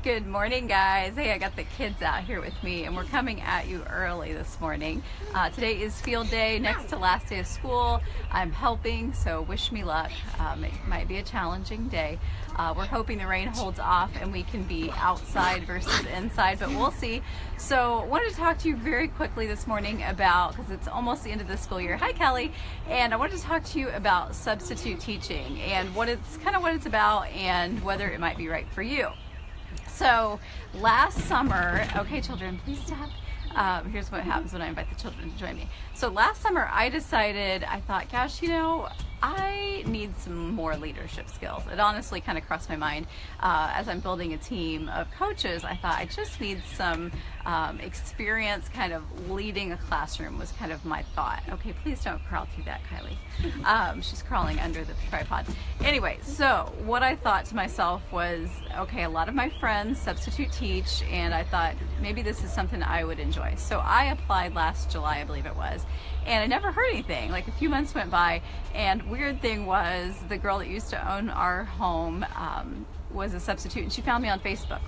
Good morning, guys. Hey, I got the kids out here with me, and we're coming at you early this morning. Today is field day, next to last day of school. I'm helping, so wish me luck. It might be a challenging day. We're hoping the rain holds off and we can be outside versus inside, but we'll see. So I wanted to talk to you very quickly this morning about, because it's almost the end of the school year. Hi, Kelly. And I wanted to talk to you about substitute teaching and what it's about and whether it might be right for you. So last summer, okay children, please stop. Here's what happens when I invite the children to join me. So last summer I thought, gosh, I need some more leadership skills. It honestly kind of crossed my mind as I'm building a team of coaches. I thought I just need some experience kind of leading a classroom was kind of my thought. Okay, please don't crawl through that, Kylie. She's crawling under the tripod. Anyway, so what I thought to myself was, okay, a lot of my friends substitute teach, and I thought maybe this is something I would enjoy. So I applied last July, I believe it was, and I never heard anything. Like a few months went by, and weird thing was the girl that used to own our home was a substitute, and she found me on Facebook.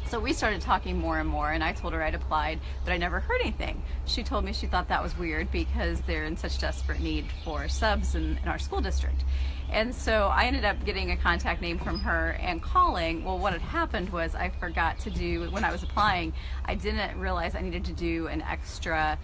So we started talking more and more, and I told her I'd applied, but I never heard anything. She told me she thought that was weird because they're in such desperate need for subs in our school district. And so I ended up getting a contact name from her and calling. Well, what had happened was I forgot to do, when I was applying, I didn't realize I needed to do an extra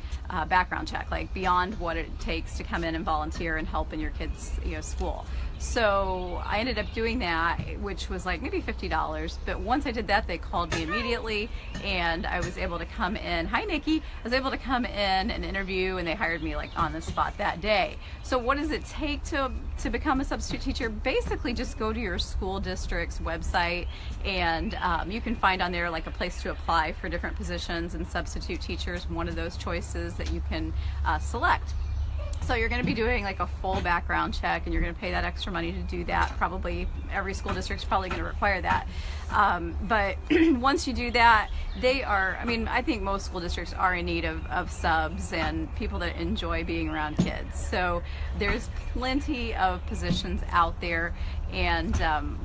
background check, like beyond what it takes to come in and volunteer and help in your kids' school. So I ended up doing that, which was like maybe $50. But once I did that, they called me immediately, and I was able to come in. Hi, Nikki. I was able to come in and interview, and they hired me like on the spot that day. So what does it take to become a substitute teacher? Basically, just go to your school district's website, and you can find on there like a place to apply for different positions, and substitute teachers, one of those choices that you can select. So you're going to be doing like a full background check, and you're going to pay that extra money to do that. Probably every school district's probably going to require that. But once you do that, I think most school districts are in need of subs and people that enjoy being around kids. So there's plenty of positions out there. And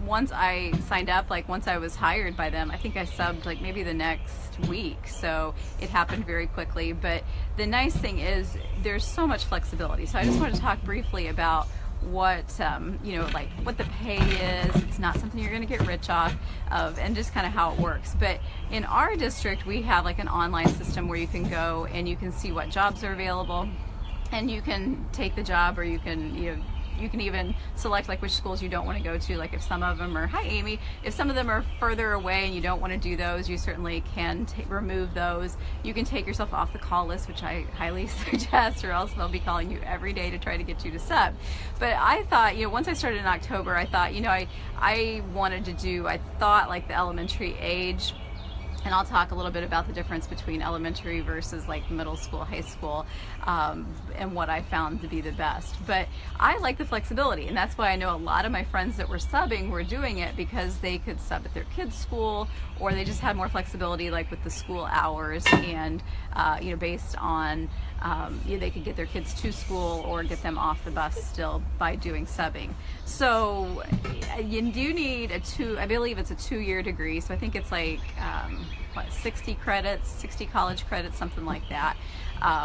once I signed up, like once I was hired by them, I think I subbed like maybe the next week. So it happened very quickly. But the nice thing is there's so much flexibility. So I just want to talk briefly about what what the pay is. It's not something you're going to get rich off of, and just kind of how it works. But in our district, we have like an online system where you can go and you can see what jobs are available, and you can take the job, or you can you can even select like which schools you don't want to go to. Like if some of them are, hi Amy, if some of them are further away and you don't want to do those, you certainly can remove those. You can take yourself off the call list, which I highly suggest, or else they'll be calling you every day to try to get you to sub. But I thought, once I started in October, I thought, I wanted to do, I thought like the elementary age. And I'll talk a little bit about the difference between elementary versus like middle school, high school, and what I found to be the best. But I like the flexibility, and that's why I know a lot of my friends that were subbing were doing it because they could sub at their kids' school, or they just had more flexibility like with the school hours, and based on they could get their kids to school or get them off the bus still by doing subbing. So you do need I believe it's a 2-year degree, so I think it's like 60 credits, 60 college credits, something like that,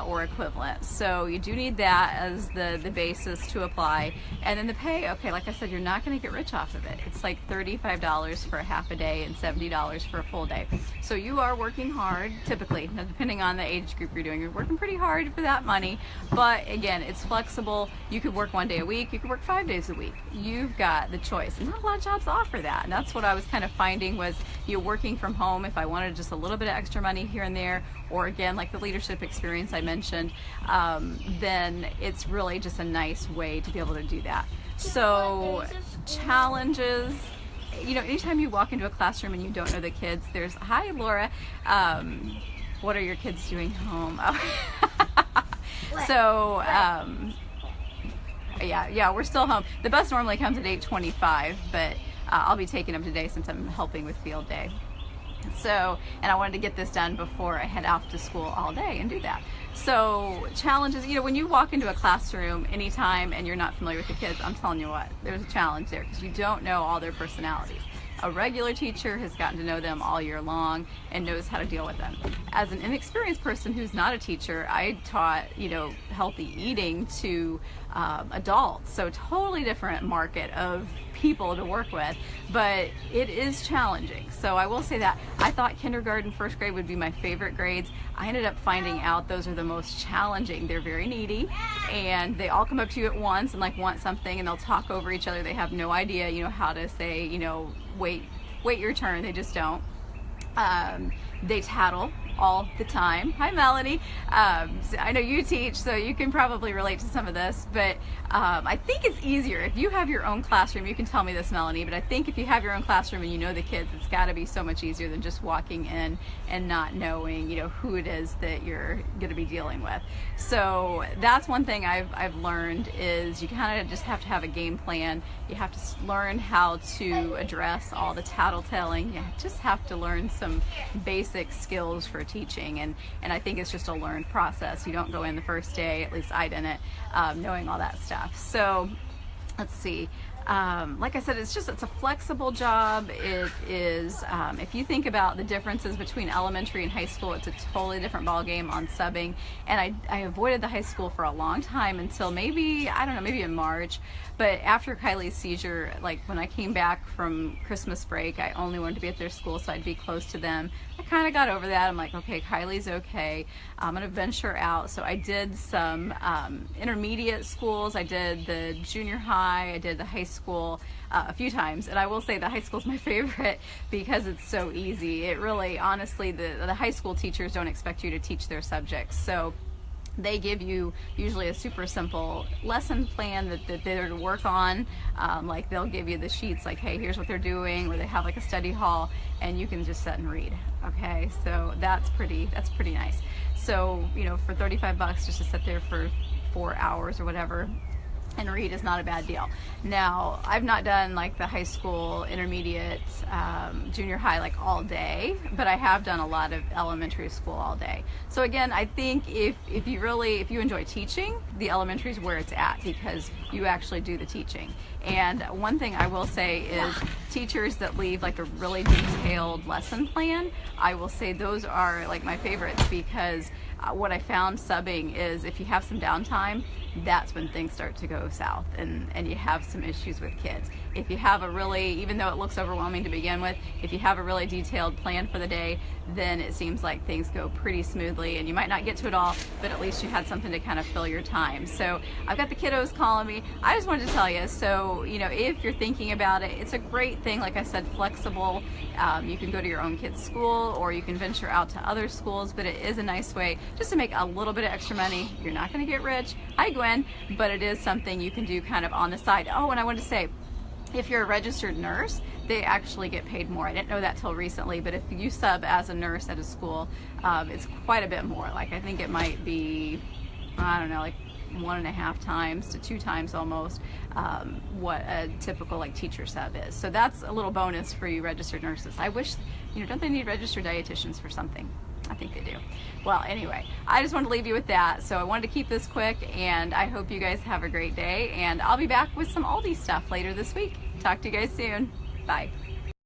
or equivalent. So you do need that as the basis to apply. And then the pay, okay, like I said, you're not going to get rich off of it. It's like $35 for a half a day and $70 for a full day. So you are working hard, typically. Now, depending on the age group you're doing, you're working pretty hard for that money. But again, it's flexible. You could work 1 day a week. You could work 5 days a week. You've got the choice. And not a lot of jobs offer that. And that's what I was kind of finding was working from home, if I wanted just a little bit of extra money here and there, or again, like the leadership experience I mentioned, then it's really just a nice way to be able to do that. So challenges, anytime you walk into a classroom and you don't know the kids, there's, hi Laura, what are your kids doing home? So, yeah, we're still home. The bus normally comes at 8:25, but I'll be taking them today since I'm helping with field day. So, and I wanted to get this done before I head off to school all day and do that. So challenges, when you walk into a classroom anytime and you're not familiar with the kids, I'm telling you what, there's a challenge there because you don't know all their personalities. A regular teacher has gotten to know them all year long and knows how to deal with them. As an inexperienced person who's not a teacher, I taught, healthy eating to adults, so totally different market of people to work with, but it is challenging. So I will say that I thought kindergarten, first grade would be my favorite grades. I ended up finding out those are the most challenging. They're very needy, and they all come up to you at once and like want something, and they'll talk over each other. They have no idea, how to say, wait your turn. They just don't. They tattle all the time. Hi, Melanie. So I know you teach, so you can probably relate to some of this, but I think it's easier if you have your own classroom. You can tell me this, Melanie, but I think if you have your own classroom and you know the kids, it's got to be so much easier than just walking in and not knowing, who it is that you're going to be dealing with. So that's one thing I've learned is you kind of just have to have a game plan. You have to learn how to address all the tattletelling. You just have to learn some basic skills for teaching, and I think it's just a learned process. You don't go in the first day, at least I didn't, knowing all that stuff. So let's see. Like I said, it's a flexible job. It is, if you think about the differences between elementary and high school, it's a totally different ballgame on subbing. And I avoided the high school for a long time until maybe in March. But after Kylie's seizure, like when I came back from Christmas break, I only wanted to be at their school so I'd be close to them. I kind of got over that. I'm like, okay, Kylie's okay. I'm going to venture out. So I did some intermediate schools. I did the junior high. I did the high school a few times. And I will say the high school is my favorite because it's so easy. It really, honestly, the high school teachers don't expect you to teach their subjects. So they give you usually a super simple lesson plan that they're to work on. Like they'll give you the sheets like, hey, here's what they're doing, or they have like a study hall and you can just sit and read. Okay, so that's pretty nice. So, for $35 just to sit there for 4 hours or whatever and read is not a bad deal. Now, I've not done like the high school, intermediate, junior high like all day, but I have done a lot of elementary school all day. So again, I think if you enjoy teaching, the elementary is where it's at because you actually do the teaching. And one thing I will say is teachers that leave like a really detailed lesson plan, I will say those are like my favorites because what I found subbing is if you have some downtime, that's when things start to go south and you have some issues with kids. If you have even though it looks overwhelming to begin with, if you have a really detailed plan for the day, then it seems like things go pretty smoothly and you might not get to it all, but at least you had something to kind of fill your time. So I've got the kiddos calling me. I just wanted to tell you, so if you're thinking about it, it's a great thing, like I said, flexible. You can go to your own kid's school or you can venture out to other schools, but it is a nice way just to make a little bit of extra money. You're not going to get rich. Hi, Gwen, but it is something you can do kind of on the side. Oh, and I wanted to say, if you're a registered nurse, they actually get paid more. I didn't know that till recently, but if you sub as a nurse at a school, it's quite a bit more. Like I think it might be, I don't know, like 1.5 times to 2 times almost what a typical like teacher sub is. So that's a little bonus for you registered nurses. I wish, don't they need registered dietitians for something? I think they do. Well, anyway, I just wanted to leave you with that. So I wanted to keep this quick, and I hope you guys have a great day. And I'll be back with some Aldi stuff later this week. Talk to you guys soon. Bye.